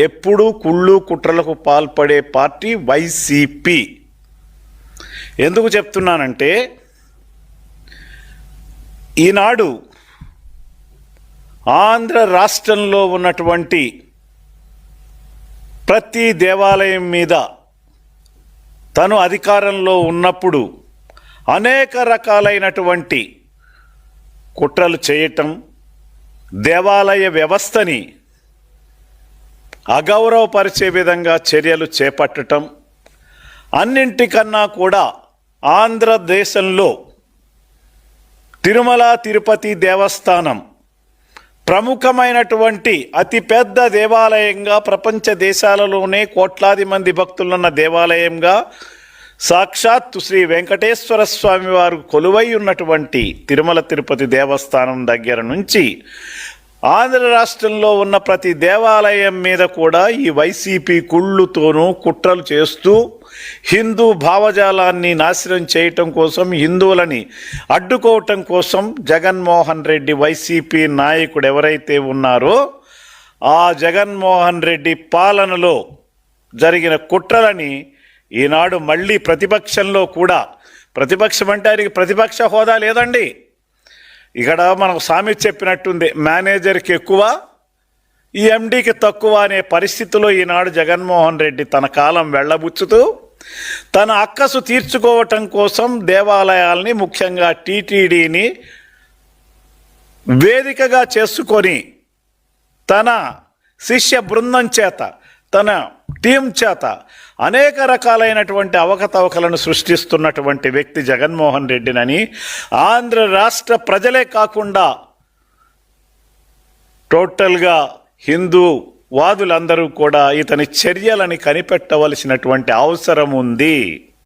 ఎప్పుడూ కుళ్ళు కుట్రలకు పాల్పడే పార్టీ వైసీపీ. ఎందుకు చెప్తున్నానంటే, ఈనాడు ఆంధ్ర రాష్ట్రంలో ఉన్నటువంటి ప్రతి దేవాలయం మీద తను అధికారంలో ఉన్నప్పుడు అనేక రకాలైనటువంటి కుట్రలు చేయటం, దేవాలయ వ్యవస్థని అగౌరవపరిచే విధంగా చర్యలు చేపట్టడం, అన్నింటికన్నా కూడా ఆంధ్రదేశంలో తిరుమల తిరుపతి దేవస్థానం ప్రముఖమైనటువంటి అతిపెద్ద దేవాలయంగా, ప్రపంచ దేశాలలోనే కోట్లాది మంది భక్తులున్న దేవాలయంగా, సాక్షాత్తు శ్రీ వెంకటేశ్వర స్వామి వారు కొలువై ఉన్నటువంటి తిరుమల తిరుపతి దేవస్థానం దగ్గర నుంచి ఆంధ్ర రాష్ట్రంలో ఉన్న ప్రతి దేవాలయం మీద కూడా ఈ వైసీపీ కుళ్ళుతోనూ కుట్రలు చేస్తూ హిందూ భావజాలాన్ని నాశనం చేయటం కోసం, హిందువులని అడ్డుకోవటం కోసం జగన్మోహన్ రెడ్డి వైసీపీ నాయకుడు ఎవరైతే ఉన్నారో ఆ జగన్మోహన్ రెడ్డి పాలనలో జరిగిన కుట్రలని ఈనాడు మళ్ళీ ప్రతిపక్షంలో కూడా, ప్రతిపక్షం అంటే ఆయనకి ప్రతిపక్ష హోదా లేదండి. ఇక్కడ మనకు సామెత చెప్పినట్టుంది, మేనేజర్కి ఎక్కువ ఈ ఎండీకి తక్కువ అనే పరిస్థితిలో ఈనాడు జగన్మోహన్ రెడ్డి తన కాలం వెళ్ళబుచ్చుతూ తన అక్కసు తీర్చుకోవటం కోసం దేవాలయాల్ని, ముఖ్యంగా టీటీడీని వేదికగా చేసుకొని తన శిష్య బృందం చేత, తన టీం చేత అనేక రకాలైనటువంటి అవకతవకలను సృష్టిస్తున్నటువంటి వ్యక్తి జగన్మోహన్ రెడ్డినని ఆంధ్ర రాష్ట్ర ప్రజలే కాకుండా టోటల్గా హిందూ వాదులందరూ కూడా ఇతని చర్యలని కనిపెట్టవలసినటువంటి అవసరం ఉంది.